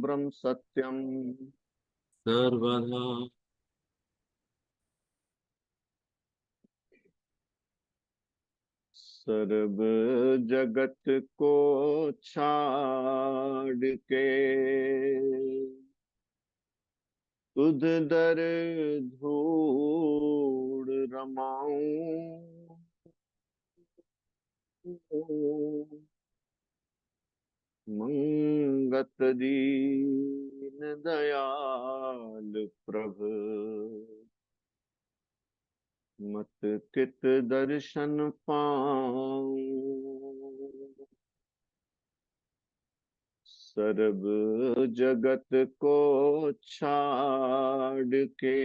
ब्रह्म सत्यम सर्वदा। सर्व जगत को छाड़ के तुध दर धूड़ रमाऊं। मंगत दीन दयाल प्रभु मत कित दर्शन पाऊं। सर्व जगत को छाड़ के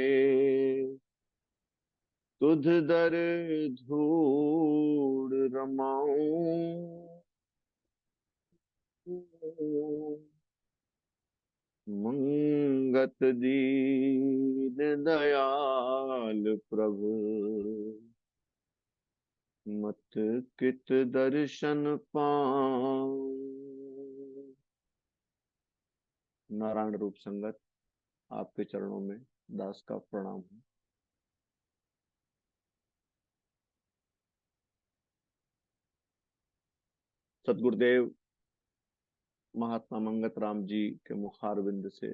तुध दर धूड़ रमाऊं। मंगत दीन दयाल प्रभु मत कित दर्शन पाऊं। नारायण रूप संगत, आपके चरणों में दास का प्रणाम है। सदगुरुदेव महात्मा मंगत राम जी के मुखारविंद से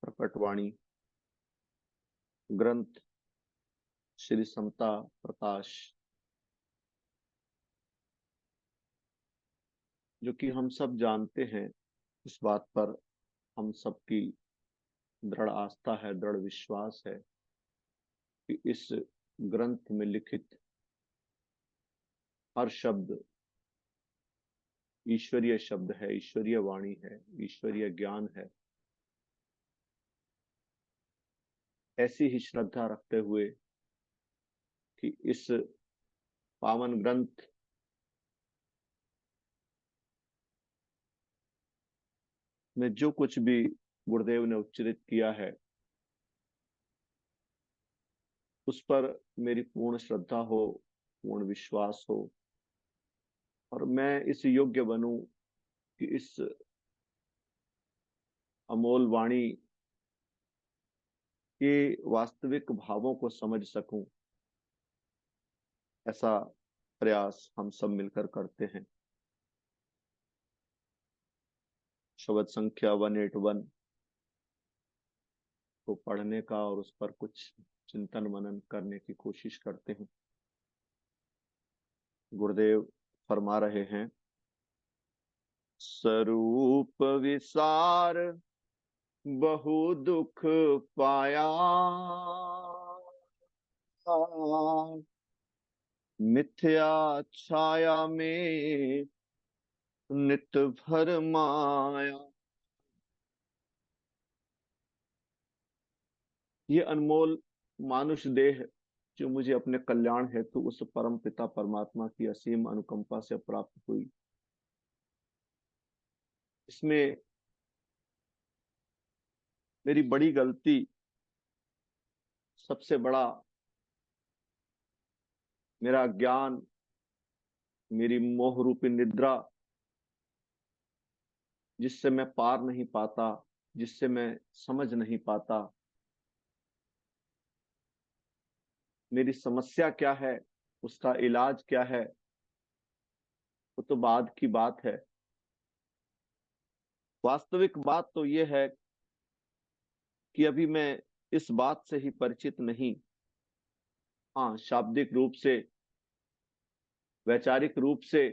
प्रकट वाणी ग्रंथ श्री समता प्रकाश, जो कि हम सब जानते हैं, इस बात पर हम सबकी दृढ़ आस्था है, दृढ़ विश्वास है कि इस ग्रंथ में लिखित हर शब्द ईश्वरीय शब्द है, ईश्वरीय वाणी है, ईश्वरीय ज्ञान है। ऐसी ही श्रद्धा रखते हुए कि इस पावन ग्रंथ में जो कुछ भी गुरुदेव ने उच्चरित किया है, उस पर मेरी पूर्ण श्रद्धा हो, पूर्ण विश्वास हो, और मैं इस योग्य बनूं कि इस अमोल वाणी के वास्तविक भावों को समझ सकूं। ऐसा प्रयास हम सब मिलकर करते हैं। शब्द संख्या 181 को पढ़ने का और उस पर कुछ चिंतन मनन करने की कोशिश करते हैं। गुरुदेव फरमा रहे हैं, स्वरूप विसार बहु दुख पाया, मिथ्या छाया में नित भर माया। ये अनमोल मानुष देह जो मुझे अपने कल्याण हेतु उस परम पिता परमात्मा की असीम अनुकंपा से प्राप्त हुई, इसमें मेरी बड़ी गलती, सबसे बड़ा मेरा ज्ञान, मेरी मोह रूपी निद्रा, जिससे मैं पार नहीं पाता, जिससे मैं समझ नहीं पाता मेरी समस्या क्या है, उसका इलाज क्या है, वो तो बाद की बात है। वास्तविक बात तो यह है कि अभी मैं इस बात से ही परिचित नहीं। हाँ, शाब्दिक रूप से, वैचारिक रूप से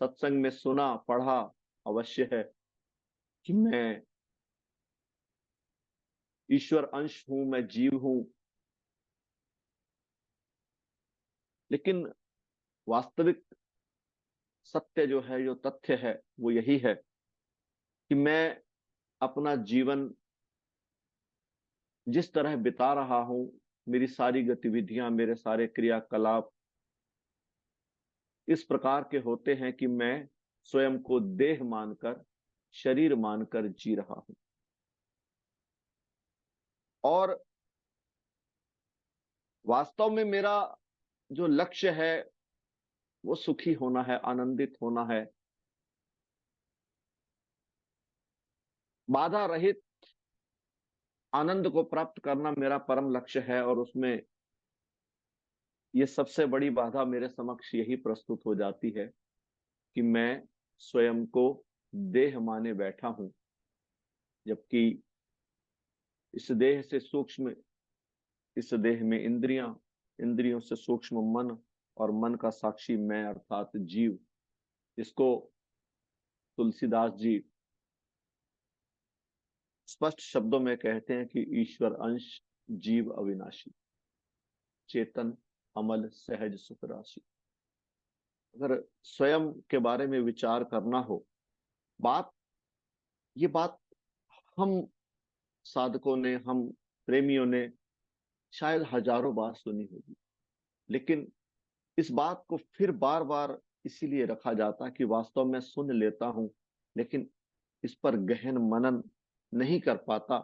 सत्संग में सुना पढ़ा अवश्य है कि मैं ईश्वर अंश हूं, मैं जीव हूं। लेकिन वास्तविक सत्य जो है, जो तथ्य है, वो यही है कि मैं अपना जीवन जिस तरह बिता रहा हूं, मेरी सारी गतिविधियां, मेरे सारे क्रियाकलाप इस प्रकार के होते हैं कि मैं स्वयं को देह मानकर, शरीर मानकर जी रहा हूं। और वास्तव में मेरा जो लक्ष्य है वो सुखी होना है, आनंदित होना है। बाधा रहित आनंद को प्राप्त करना मेरा परम लक्ष्य है, और उसमें ये सबसे बड़ी बाधा मेरे समक्ष यही प्रस्तुत हो जाती है कि मैं स्वयं को देह माने बैठा हूं, जबकि इस देह से सूक्ष्म, इस देह में इंद्रियां, इंद्रियों से सूक्ष्म मन, और मन का साक्षी मैं अर्थात जीव। इसको तुलसीदास जी स्पष्ट शब्दों में कहते हैं कि ईश्वर अंश, जीव अविनाशी, चेतन अमल, सहज सुख राशि। अगर स्वयं के बारे में विचार करना हो, बात ये बात हम साधकों ने, हम प्रेमियों ने शायद हजारों बार सुनी होगी, लेकिन इस बात को फिर बार बार इसीलिए रखा जाता कि वास्तव में सुन लेता हूं, लेकिन इस पर गहन मनन नहीं कर पाता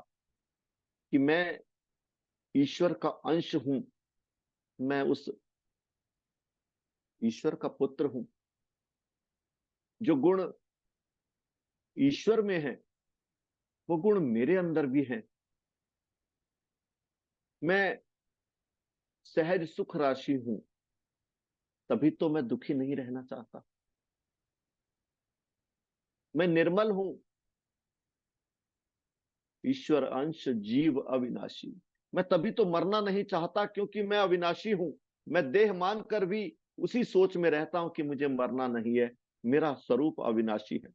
कि मैं ईश्वर का अंश हूं, मैं उस ईश्वर का पुत्र हूं। जो गुण ईश्वर में है वो गुण मेरे अंदर भी हैं। मैं सहज सुख राशि हूं, तभी तो मैं दुखी नहीं रहना चाहता। मैं निर्मल हूं, ईश्वर अंश, जीव अविनाशी। मैं तभी तो मरना नहीं चाहता क्योंकि मैं अविनाशी हूं। मैं देह मानकर भी उसी सोच में रहता हूं कि मुझे मरना नहीं है, मेरा स्वरूप अविनाशी है।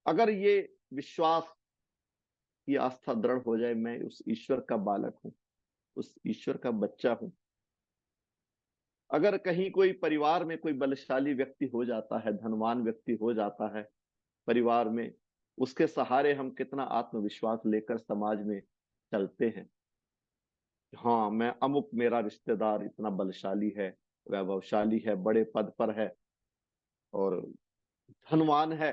अगर ये विश्वास, ये आस्था दृढ़ हो जाए, मैं उस ईश्वर का बालक हूं, उस ईश्वर का बच्चा हूं। अगर कहीं कोई परिवार में कोई बलशाली व्यक्ति हो जाता है, धनवान व्यक्ति हो जाता है परिवार में, उसके सहारे हम कितना आत्मविश्वास लेकर समाज में चलते हैं। हाँ, मैं अमुक, मेरा रिश्तेदार इतना बलशाली है, वैभवशाली है, बड़े पद पर है और धनवान है,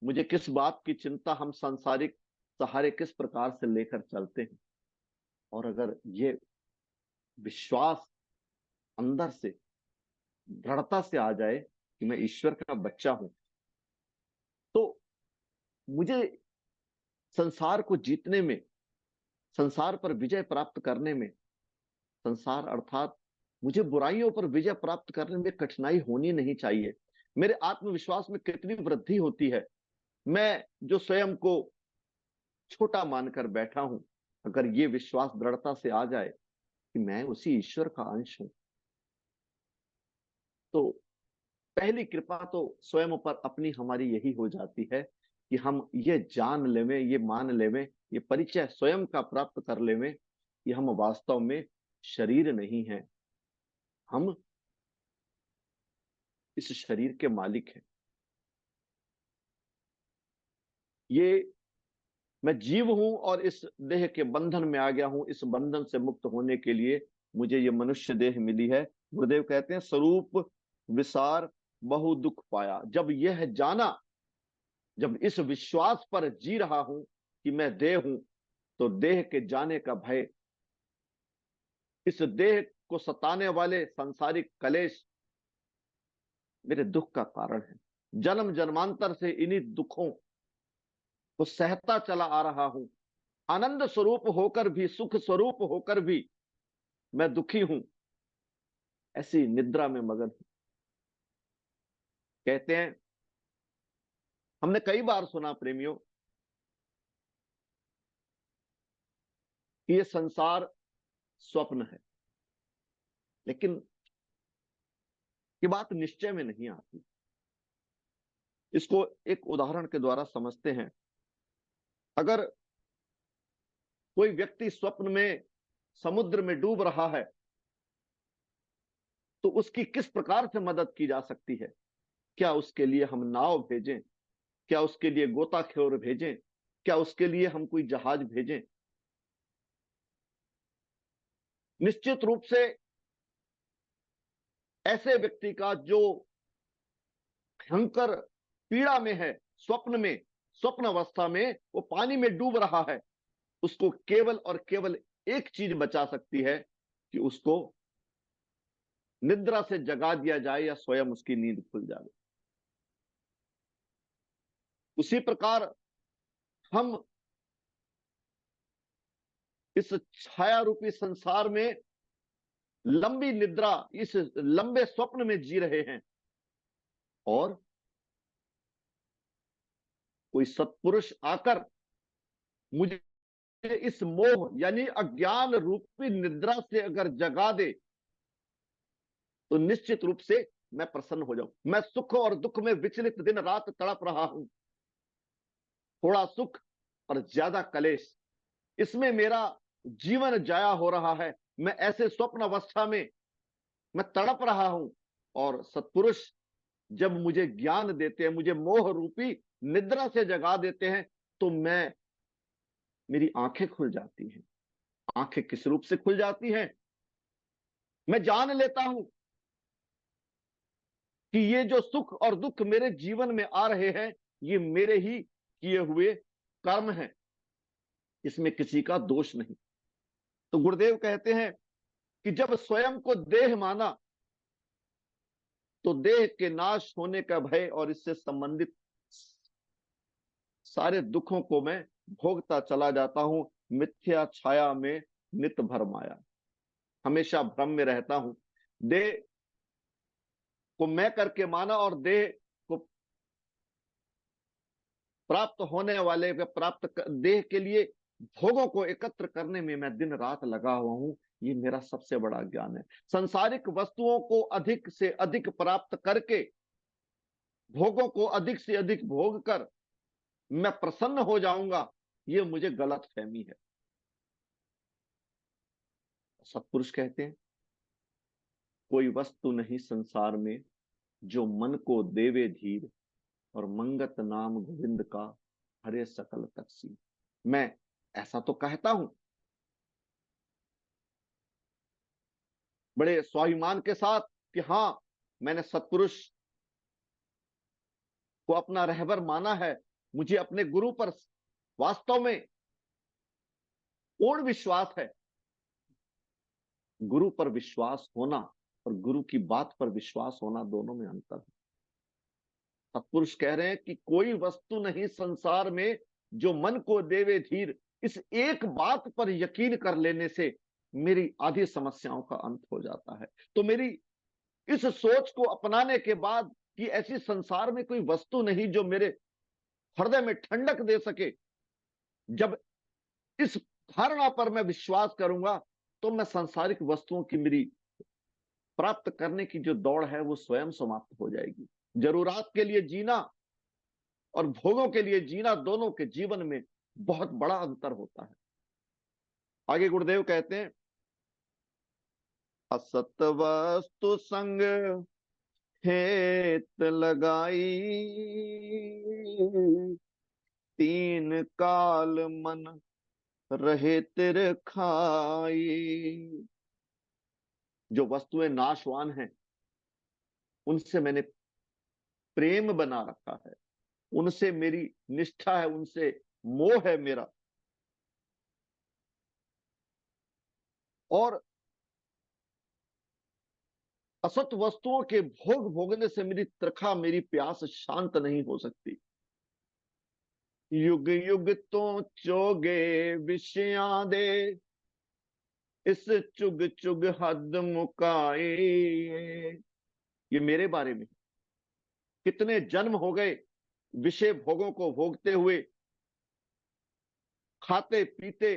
मुझे किस बात की चिंता। हम सांसारिक सहारे किस प्रकार से लेकर चलते हैं। और अगर ये विश्वास अंदर से दृढ़ता से आ जाए कि मैं ईश्वर का बच्चा हूं, तो मुझे संसार को जीतने में, संसार पर विजय प्राप्त करने में, संसार अर्थात मुझे बुराइयों पर विजय प्राप्त करने में कठिनाई होनी नहीं चाहिए। मेरे आत्मविश्वास में कितनी वृद्धि होती है। मैं जो स्वयं को छोटा मानकर बैठा हूं, अगर ये विश्वास दृढ़ता से आ जाए कि मैं उसी ईश्वर का अंश हूं, तो पहली कृपा तो स्वयं पर अपनी हमारी यही हो जाती है कि हम ये जान लेवें, ये मान लेवें, ये परिचय स्वयं का प्राप्त कर लेवें कि हम वास्तव में शरीर नहीं हैं, हम इस शरीर के मालिक हैं। ये मैं जीव हूं और इस देह के बंधन में आ गया हूं। इस बंधन से मुक्त होने के लिए मुझे ये मनुष्य देह मिली है। गुरुदेव कहते हैं, स्वरूप विसार बहु दुख पाया। जब यह जाना, जब इस विश्वास पर जी रहा हूं कि मैं देह हूं, तो देह के जाने का भय, इस देह को सताने वाले सांसारिक कलेश मेरे दुख का कारण है। जन्म जन्मांतर से इन्हीं दुखों को सहता चला आ रहा हूं। आनंद स्वरूप होकर भी, सुख स्वरूप होकर भी मैं दुखी हूं, ऐसी निद्रा में मगन हूं। कहते हैं, हमने कई बार सुना प्रेमियों, कि ये संसार स्वप्न है, लेकिन ये बात निश्चय में नहीं आती। इसको एक उदाहरण के द्वारा समझते हैं। अगर कोई व्यक्ति स्वप्न में समुद्र में डूब रहा है, तो उसकी किस प्रकार से मदद की जा सकती है? क्या उसके लिए हम नाव भेजें? क्या उसके लिए गोताखोर भेजें? क्या उसके लिए हम कोई जहाज भेजें? निश्चित रूप से ऐसे व्यक्ति का जो भयंकर पीड़ा में है, स्वप्न में, स्वप्न अवस्था में वो पानी में डूब रहा है, उसको केवल और केवल एक चीज बचा सकती है कि उसको निद्रा से जगा दिया जाए या स्वयं उसकी नींद खुल जाए। उसी प्रकार हम इस छाया रूपी संसार में लंबी निद्रा, इस लंबे स्वप्न में जी रहे हैं, और कोई सत्पुरुष आकर मुझे इस मोह यानी अज्ञान रूपी निद्रा से अगर जगा दे, तो निश्चित रूप से मैं प्रसन्न हो जाऊं। मैं सुख और दुख में विचलित दिन रात तड़प रहा हूं, थोड़ा सुख और ज्यादा कलेश, इसमें मेरा जीवन जाया हो रहा है। मैं ऐसे स्वप्न अवस्था में मैं तड़प रहा हूं, और सत्पुरुष जब मुझे ज्ञान देते हैं, मुझे मोह रूपी निद्रा से जगा देते हैं, तो मेरी आंखें खुल जाती हैं। आंखें किस रूप से खुल जाती हैं? मैं जान लेता हूं कि ये जो सुख और दुख मेरे जीवन में आ रहे हैं, ये मेरे ही किए हुए कर्म हैं, इसमें किसी का दोष नहीं। तो गुरुदेव कहते हैं कि जब स्वयं को देह माना, तो देह के नाश होने का भय और इससे संबंधित सारे दुखों को मैं भोगता चला जाता हूं। मिथ्या छाया में नित भर माया, हमेशा भ्रम में रहता हूं। देह को मैं करके माना, और देह को प्राप्त होने वाले देह के लिए भोगों को एकत्र करने में मैं दिन रात लगा हुआ हूं। ये मेरा सबसे बड़ा ज्ञान है। संसारिक वस्तुओं को अधिक से अधिक प्राप्त करके, भोगों को अधिक से अधिक भोग कर मैं प्रसन्न हो जाऊंगा, ये मुझे गलत फहमी है। सत्पुरुष कहते हैं कोई वस्तु नहीं संसार में जो मन को देवे धीर, और मंगत नाम गोविंद का हरे सकल तकसीर। मैं ऐसा तो कहता हूं बड़े स्वाभिमान के साथ कि हां, मैंने सत्पुरुष को अपना रहबर माना है, मुझे अपने गुरु पर वास्तव में पूर्ण विश्वास है। गुरु पर विश्वास होना और गुरु की बात पर विश्वास होना, दोनों में अंतर है। सत्पुरुष कह रहे हैं कि कोई वस्तु नहीं संसार में जो मन को देवे धीर। इस एक बात पर यकीन कर लेने से मेरी आधी समस्याओं का अंत हो जाता है। तो मेरी इस सोच को अपनाने के बाद कि ऐसी संसार में कोई वस्तु नहीं जो मेरे हृदय में ठंडक दे सके, जब इस धारणा पर मैं विश्वास करूंगा, तो मैं सांसारिक वस्तुओं की मेरी प्राप्त करने की जो दौड़ है वो स्वयं समाप्त हो जाएगी। जरूरत के लिए जीना और भोगों के लिए जीना, दोनों के जीवन में बहुत बड़ा अंतर होता है। आगे गुरुदेव कहते हैं असत वस्तु संग हेत लगाई, तीन काल मन रहे तिर खाई। जो वस्तुएं नाशवान हैं उनसे मैंने प्रेम बना रखा है, उनसे मेरी निष्ठा है, उनसे मोह है मेरा, और असत वस्तुओं के भोग भोगने से मेरी तृखा, मेरी प्यास शांत नहीं हो सकती। युग युग तो चोगे विषयां दे, इस चुग चुग हद मुकाए। ये मेरे बारे में, कितने जन्म हो गए विषय भोगों को भोगते हुए, खाते पीते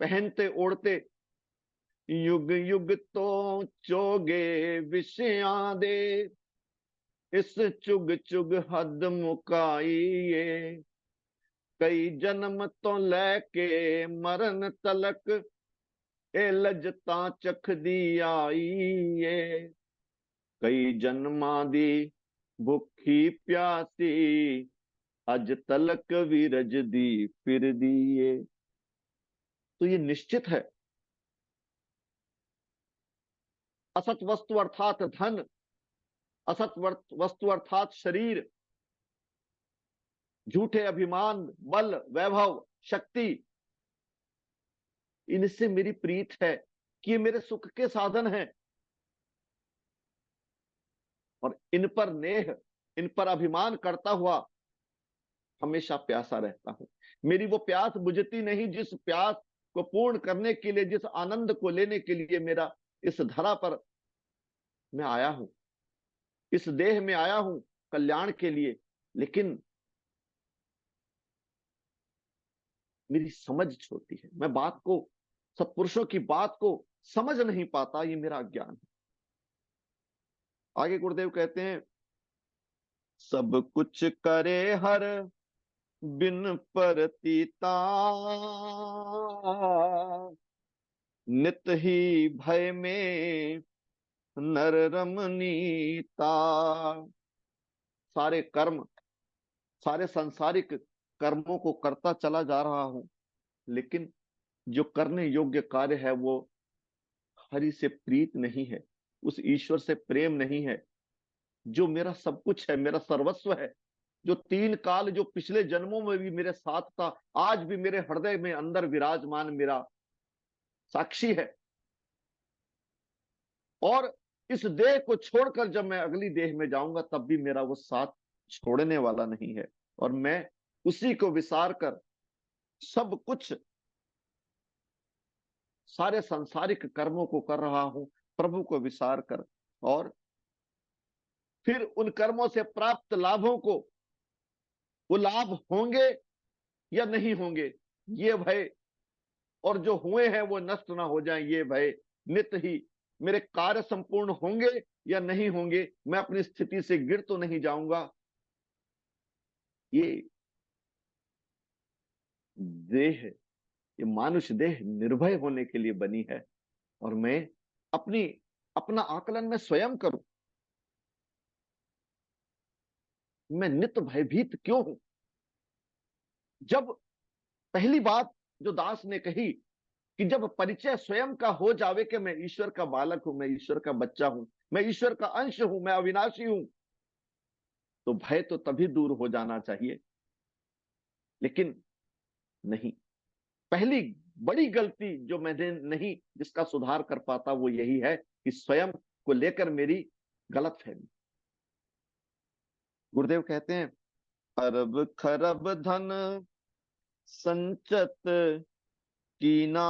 पहनते ओढ़ते। युग युग तो चोगे विषयां दे, इस चुग चुग हद मुकाइए। कई जन्म तो लेके मरण तलक, ए लजता चख दी आईए। कई जन्मा दी भुखी प्यासी, अज तलक विरज दी फिर दिए। तो ये निश्चित है, असत वस्तु अर्थात धन, असत वस्तु अर्थात शरीर, झूठे अभिमान, बल, वैभव, शक्ति, इनसे मेरी प्रीत है कि ये मेरे सुख के साधन हैं, और इन पर नेह, इन पर अभिमान करता हुआ हमेशा प्यासा रहता हूं। मेरी वो प्यास बुझती नहीं जिस प्यास को पूर्ण करने के लिए, जिस आनंद को लेने के लिए मेरा इस धरा पर मैं आया हूं, इस देह में आया हूं कल्याण के लिए। लेकिन मेरी समझ छोटी है, मैं बात को, सत्पुरुषों की बात को समझ नहीं पाता, ये मेरा अज्ञान है। आगे गुरुदेव कहते हैं, सब कुछ करे हर बिन परतीता, नित ही भय में नर रमनीता। सारे कर्म, सारे सांसारिक कर्मों को करता चला जा रहा हूं, लेकिन जो करने योग्य कार्य है वो हरि से प्रीत नहीं है, उस ईश्वर से प्रेम नहीं है, जो मेरा सब कुछ है, मेरा सर्वस्व है, जो तीन काल, जो पिछले जन्मों में भी मेरे साथ था, आज भी मेरे हृदय में अंदर विराजमान मेरा साक्षी है। और इस देह को छोड़कर जब मैं अगली देह में जाऊंगा तब भी मेरा वो साथ छोड़ने वाला नहीं है। और मैं उसी को विसार कर, सब कुछ, सारे सांसारिक कर्मों को कर रहा हूं प्रभु को विसार कर। और फिर उन कर्मों से प्राप्त लाभों को, वो लाभ होंगे या नहीं होंगे ये भय, और जो हुए हैं वो नष्ट ना हो जाएं ये भय, नित ही मेरे कार्य संपूर्ण होंगे या नहीं होंगे, मैं अपनी स्थिति से गिर तो नहीं जाऊंगा। ये देह, ये मानुष देह निर्भय होने के लिए बनी है। और मैं अपनी, अपना आकलन में स्वयं करूं, मैं नित भयभीत क्यों हूं। जब पहली बात जो दास ने कही कि जब परिचय स्वयं का हो जावे कि मैं ईश्वर का बालक हूं, मैं ईश्वर का बच्चा हूं, मैं ईश्वर का अंश हूं, मैं अविनाशी हूं, तो भय तो तभी दूर हो जाना चाहिए। लेकिन नहीं, पहली बड़ी गलती जो मैंने नहीं, जिसका सुधार कर पाता वो यही है कि स्वयं को लेकर मेरी गलत फहमी। गुरुदेव कहते हैं, अरब खरब धन संचत कीना,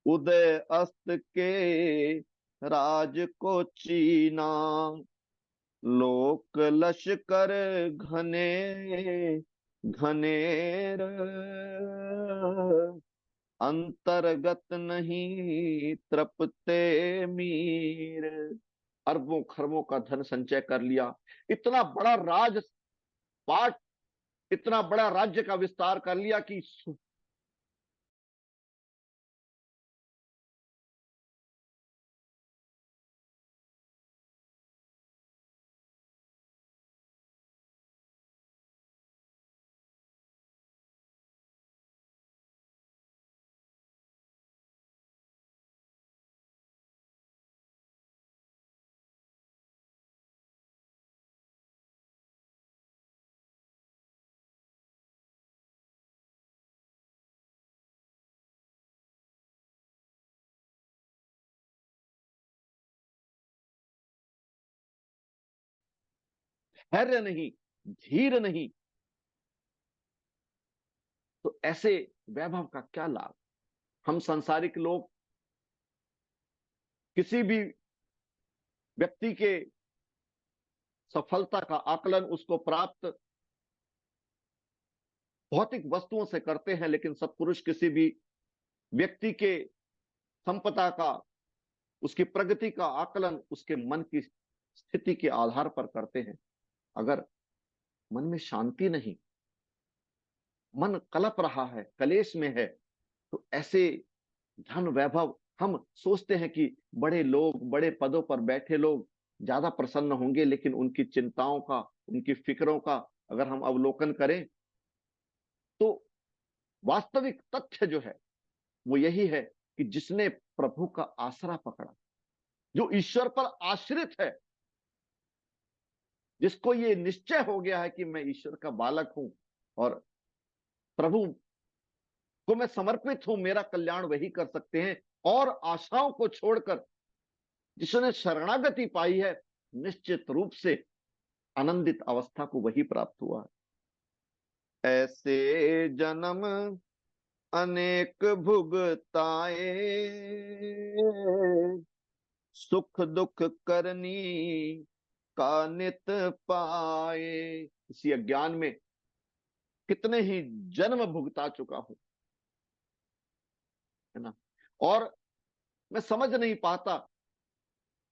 उदय अस्त के राज को चीना, लोक लश्कर घने घनेर, अंतर्गत नहीं तृप्ते मीर। अरबों खरबों का धन संचय कर लिया, इतना बड़ा राज पाट, इतना बड़ा राज्य का विस्तार कर लिया कि धैर्य नहीं, धीर नहीं, तो ऐसे वैभव का क्या लाभ। हम सांसारिक लोग किसी भी व्यक्ति के सफलता का आकलन उसको प्राप्त भौतिक वस्तुओं से करते हैं, लेकिन सत्पुरुष किसी भी व्यक्ति के संपदा का, उसकी प्रगति का आकलन उसके मन की स्थिति के आधार पर करते हैं। अगर मन में शांति नहीं, मन कलप रहा है, कलेश में है, तो ऐसे धन वैभव, हम सोचते हैं कि बड़े लोग, बड़े पदों पर बैठे लोग ज्यादा प्रसन्न होंगे, लेकिन उनकी चिंताओं का, उनकी फिक्रों का अगर हम अवलोकन करें तो वास्तविक तथ्य जो है वो यही है कि जिसने प्रभु का आसरा पकड़ा, जो ईश्वर पर आश्रित है, जिसको ये निश्चय हो गया है कि मैं ईश्वर का बालक हूं और प्रभु को मैं समर्पित हूं, मेरा कल्याण वही कर सकते हैं, और आशाओं को छोड़कर जिसने शरणागति पाई है, निश्चित रूप से आनंदित अवस्था को वही प्राप्त हुआ है। ऐसे जन्म अनेक भुगताए, सुख दुख करनी का नित पाए। इसी अज्ञान में कितने ही जन्म भुगता चुका हूं, है ना। और मैं समझ नहीं पाता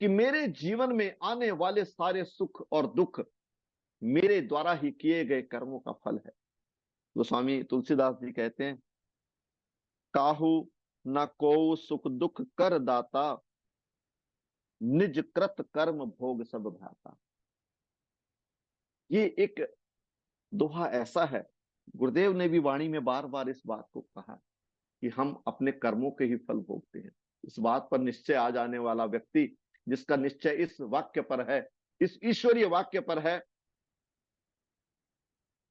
कि मेरे जीवन में आने वाले सारे सुख और दुख मेरे द्वारा ही किए गए कर्मों का फल है। गोस्वामी तुलसीदास जी कहते हैं, काहू न को सुख दुख कर दाता, निज कृत कर्म भोग सब भ्राता। ये एक दोहा ऐसा है, गुरुदेव ने भी वाणी में बार बार इस बात को कहा कि हम अपने कर्मों के ही फल भोगते हैं। इस बात पर निश्चय आ जाने वाला व्यक्ति, जिसका निश्चय इस वाक्य पर है, इस ईश्वरीय वाक्य पर है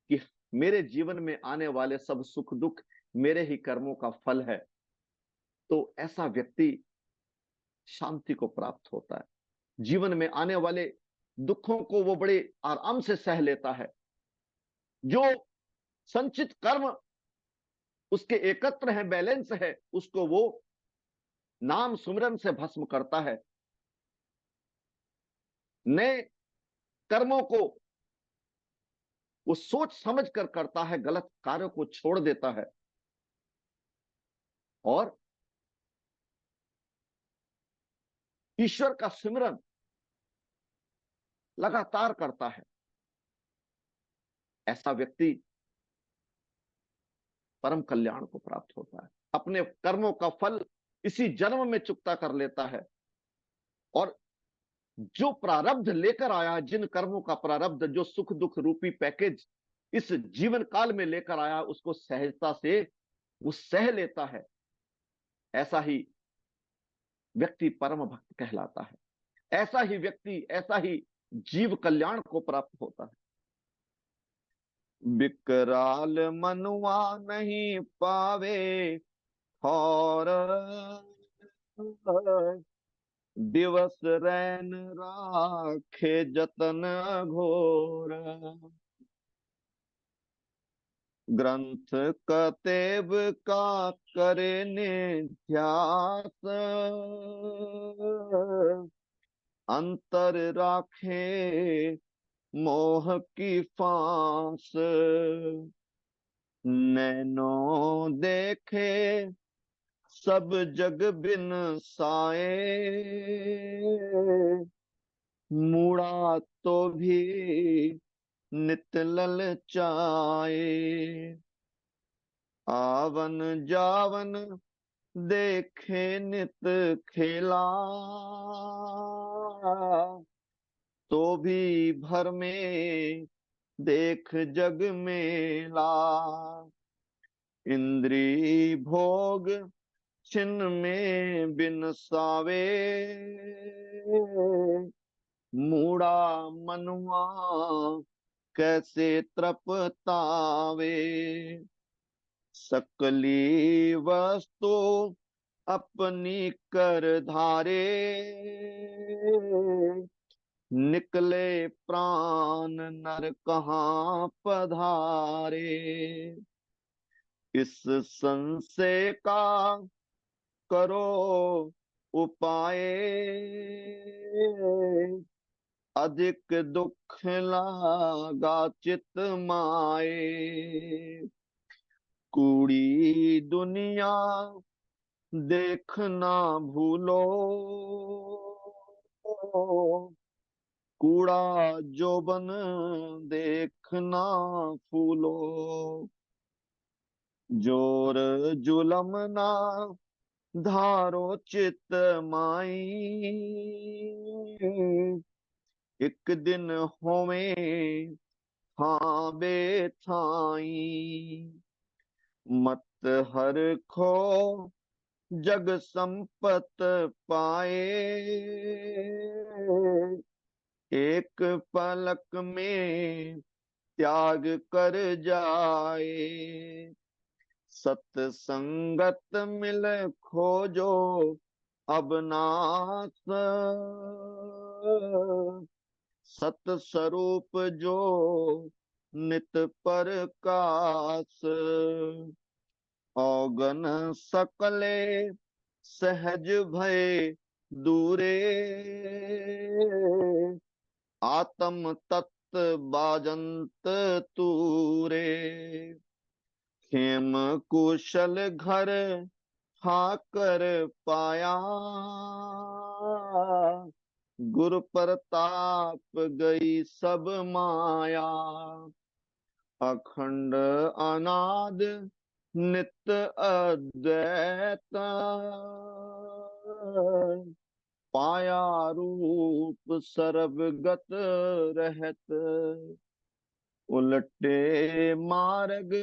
कि मेरे जीवन में आने वाले सब सुख दुख मेरे ही कर्मों का फल है, तो ऐसा व्यक्ति शांति को प्राप्त होता है। जीवन में आने वाले दुखों को वो बड़े आराम से सह लेता है। जो संचित कर्म उसके एकत्र है, बैलेंस है, उसको वो नाम सुमिरन से भस्म करता है। नए कर्मों को वो सोच समझ कर करता है, गलत कार्यों को छोड़ देता है और ईश्वर का सिमरन लगातार करता है। ऐसा व्यक्ति परम कल्याण को प्राप्त होता है, अपने कर्मों का फल इसी जन्म में चुकता कर लेता है। और जो प्रारब्ध लेकर आया, जिन कर्मों का प्रारब्ध, जो सुख दुख रूपी पैकेज इस जीवन काल में लेकर आया, उसको सहजता से वो सह लेता है। ऐसा ही व्यक्ति परम भक्त कहलाता है। ऐसा ही व्यक्ति, ऐसा ही जीव कल्याण को प्राप्त होता है। विकराल मनुआ नहीं पावे और दिवस रैन राखे जतन घोर। ग्रंथ कतेब का करे निध्यास, अंतर राखे मोह की फांस। नैनो देखे सब जग बिन साए, मूड़ा तो भी नित ललचाए। आवन जावन देखे नित खेला, तो भी भर में देख जग मेला। इंद्री भोग छिन में बिन सावे, मूड़ा मनुआ कैसे त्रपतावे। सकली वस्तु अपनी कर धारे, निकले प्राण नर कहाँ पधारे। इस संशय का करो उपाय, अधिक दुख लागा चित माए। कूड़ी दुनिया देखना भूलो, कूड़ा जोबन देखना फूलो। जोर जुलम ना धारो चित माई, एक दिन होवे हाँ बेथाई। मत हर खो जग संपत पाए, एक पलक में त्याग कर जाए। सत्संगत मिल खोजो अब नाथ, सत स्वरूप जो नित प्रकाश, औगन सकले सहज भय दूरे, आत्म तत्व बाजंत तूरे, खेम कुशल घर ठाकर पाया, गुरु प्रताप गई सब माया, अखंड अनाद नित्य अद्वैत, पाया रूप सर्वगत रहत, उलटे मार्ग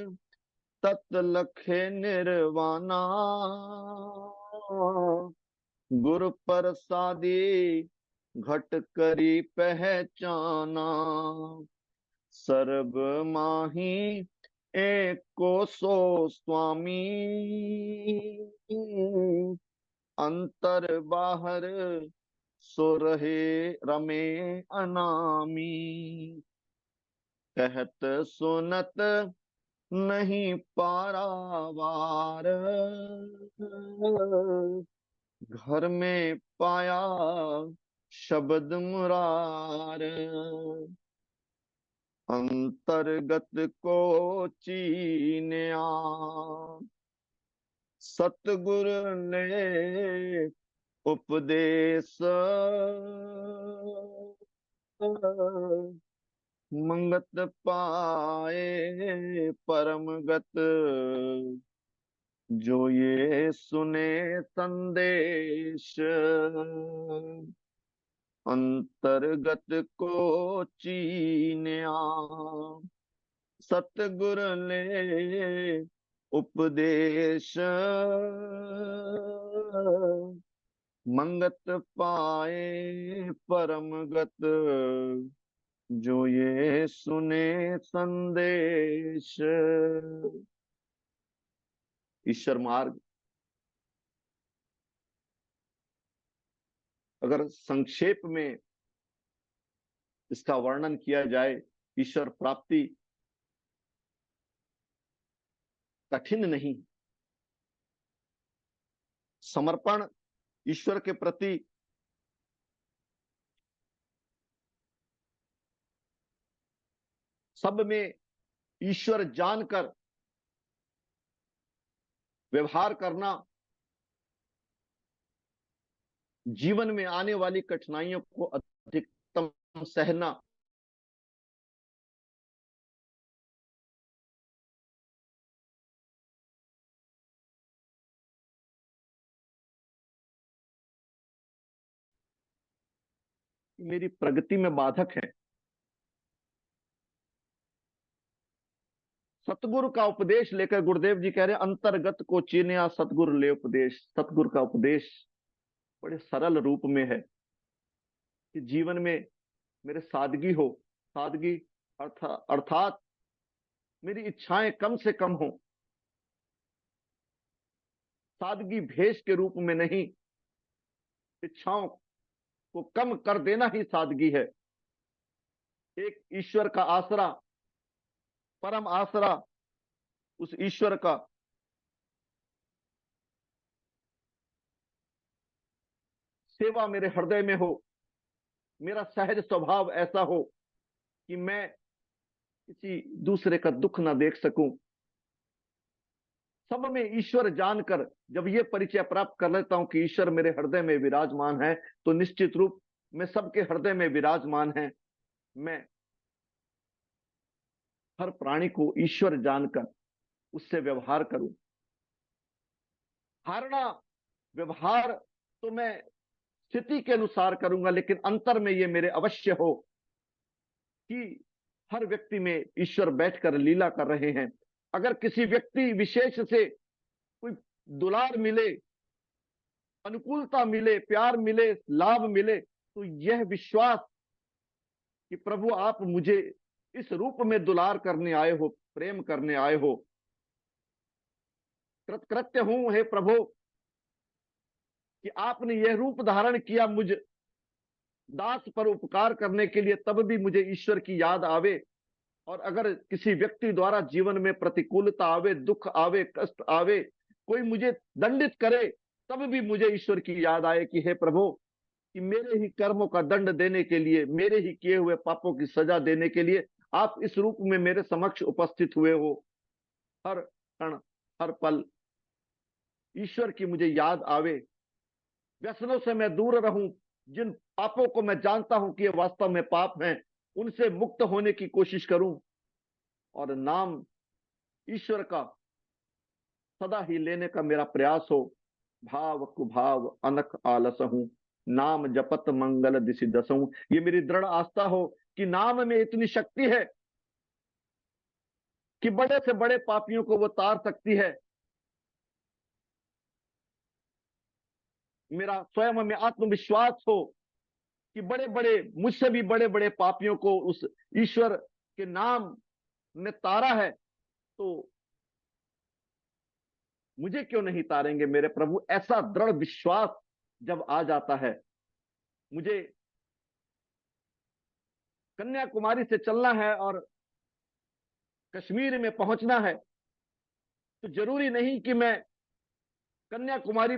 तत लखे निर्वाणा, गुरु प्रसादी घट करी पहचाना, सर्ब माही एको सो स्वामी, अंतर बाहर सो रहे रमे अनामी, कहत सुनत नहीं पारावार, घर में पाया शब्द मुरार, अंतर्गत को चीन्या, सतगुरु ने उपदेश, मंगत पाए परम गत, जो ये सुने संदेश, अंतर्गत को चीन्या, सतगुरु ने उपदेश, मंगत पाए परम गत, जो ये सुने संदेश। ईश्वर मार्ग अगर संक्षेप में इसका वर्णन किया जाए, ईश्वर प्राप्ति कठिन नहीं, समर्पण ईश्वर के प्रति सब में ईश्वर जानकर व्यवहार करना, जीवन में आने वाली कठिनाइयों को अधिकतम सहना, मेरी प्रगति में बाधक है। सतगुरु का उपदेश लेकर गुरुदेव जी कह रहे हैं, अंतर्गत को चीन्या सतगुरु ले उपदेश। सतगुरु का उपदेश बड़े सरल रूप में है कि जीवन में मेरे सादगी हो। सादगी अर्थात मेरी इच्छाएं कम से कम हो। सादगी भेष के रूप में नहीं, इच्छाओं को कम कर देना ही सादगी है। एक ईश्वर का आसरा, परम आसरा, उस ईश्वर का सेवा मेरे हृदय में हो। मेरा सहज स्वभाव ऐसा हो कि मैं किसी दूसरे का दुख ना देख सकूं। सब में ईश्वर जानकर जब ये परिचय प्राप्त कर लेता हूं कि ईश्वर मेरे हृदय में विराजमान है, तो निश्चित रूप में सबके हृदय में विराजमान है। मैं हर प्राणी को ईश्वर जानकर उससे व्यवहार करूं। धारणा व्यवहार तो मैं स्थिति के अनुसार करूंगा, लेकिन अंतर में ये मेरे अवश्य हो कि हर व्यक्ति में ईश्वर बैठकर लीला कर रहे हैं। अगर किसी व्यक्ति विशेष से कोई दुलार मिले, अनुकूलता मिले, प्यार मिले, लाभ मिले, तो यह विश्वास कि प्रभु आप मुझे इस रूप में दुलार करने आए हो, प्रेम करने आए हो, कृतकृत्य हूं हे प्रभु कि आपने यह रूप धारण किया मुझ दास पर उपकार करने के लिए तब भी मुझे ईश्वर की याद आवे, और अगर किसी व्यक्ति द्वारा जीवन में प्रतिकूलता आवे, दुख आवे, कष्ट आवे, कोई मुझे दंडित करे, तब भी मुझे ईश्वर की याद आए कि हे प्रभु, कि मेरे ही कर्मों का दंड देने के लिए, मेरे ही किए हुए पापों की सजा देने के लिए आप इस रूप में मेरे समक्ष उपस्थित हुए हो। हर क्षण, हर पल ईश्वर की मुझे याद आवे, व्यसनों से मैं दूर रहूं, जिन पापों को मैं जानता हूं कि ये वास्तव में पाप हैं, उनसे मुक्त होने की कोशिश करूं, और नाम ईश्वर का सदा ही लेने का मेरा प्रयास हो। भाव कुभाव अनख आलस हूं, नाम जपत मंगल दिशि दसऊं। ये मेरी दृढ़ आस्था हो कि नाम में इतनी शक्ति है कि बड़े से बड़े पापियों को वो तार सकती है। मेरा स्वयं में आत्मविश्वास हो कि बड़े बड़े, मुझसे भी बड़े बड़े पापियों को उस ईश्वर के नाम ने तारा है, तो मुझे क्यों नहीं तारेंगे मेरे प्रभु। ऐसा दृढ़ विश्वास जब आ जाता है, मुझे कन्याकुमारी से चलना है और कश्मीर में पहुंचना है, तो जरूरी नहीं कि मैं कन्याकुमारी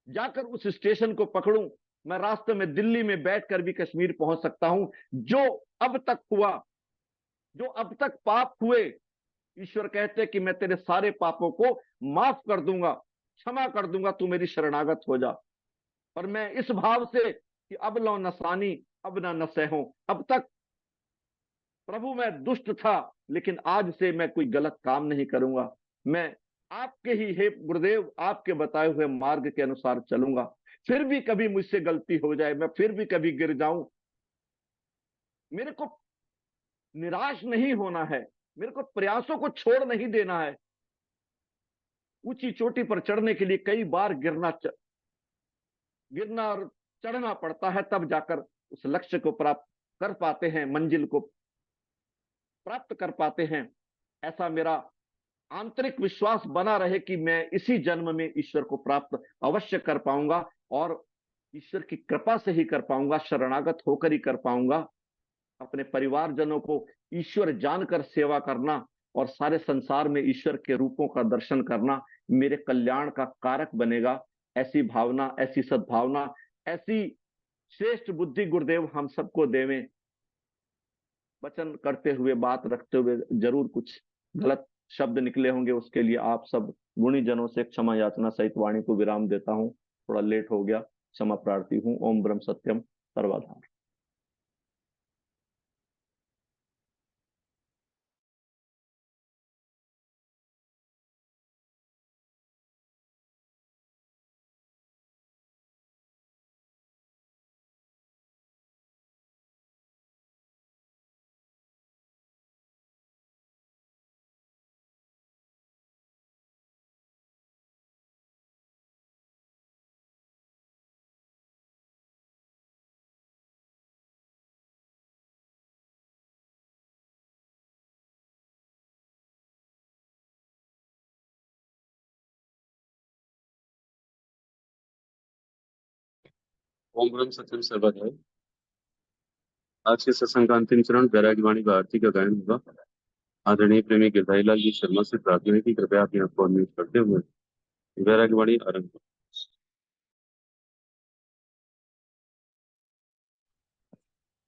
जाकर उस स्टेशन को पकड़ूं, मैं रास्ते में दिल्ली में बैठकर भी कश्मीर पहुंच सकता हूं। जो अब तक हुआ, जो अब तक पाप हुए, ईश्वर कहते कि मैं तेरे सारे पापों को माफ कर दूंगा, क्षमा कर दूंगा, तू मेरी शरणागत हो जा। पर मैं इस भाव से कि अब लो नसानी अब ना नसे हो, अब तक प्रभु मैं दुष्ट था, लेकिन आज से मैं कोई गलत काम नहीं करूंगा, मैं आपके ही, हे गुरुदेव, आपके बताए हुए मार्ग के अनुसार चलूंगा। फिर भी कभी मुझसे गलती हो जाए, मैं फिर भी कभी गिर जाऊं, मेरे को निराश नहीं होना है, मेरे को प्रयासों को छोड़ नहीं देना है। ऊंची चोटी पर चढ़ने के लिए कई बार गिरना और चढ़ना पड़ता है, तब जाकर उस लक्ष्य को प्राप्त कर पाते हैं, मंजिल को प्राप्त कर पाते हैं। ऐसा मेरा आंतरिक विश्वास बना रहे कि मैं इसी जन्म में ईश्वर को प्राप्त अवश्य कर पाऊंगा, और ईश्वर की कृपा से ही कर पाऊंगा, शरणागत होकर ही कर पाऊंगा। अपने परिवारजनों को ईश्वर जानकर सेवा करना और सारे संसार में ईश्वर के रूपों का दर्शन करना मेरे कल्याण का कारक बनेगा। ऐसी भावना, ऐसी सद्भावना, ऐसी श्रेष्ठ बुद्धि गुरुदेव हम सबको देवें। वचन करते हुए, बात रखते हुए जरूर कुछ गलत शब्द निकले होंगे, उसके लिए आप सब गुणी जनों से क्षमा याचना सहित वाणी को विराम देता हूं। थोड़ा लेट हो गया, क्षमा प्रार्थी हूं। ओम ब्रह्म सत्यम सर्वधाम। ओम ब्रह्म सत्यम सर्वदा। आज के सत्संग का अंतिम चरण वैराग्य वाणी भारती का गायन होगा। आदरणीय प्रेमी गिरधारीलाल जी शर्मा से प्रार्थना है कि कृपया अपने आप को अनम्यूट करते हुए वैराग्य वाणी आरंभ।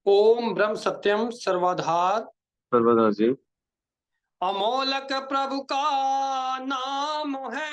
ओम ब्रह्म सत्यम सर्वाधार। सर्वदा जी। अमोलक प्रभु का नाम है।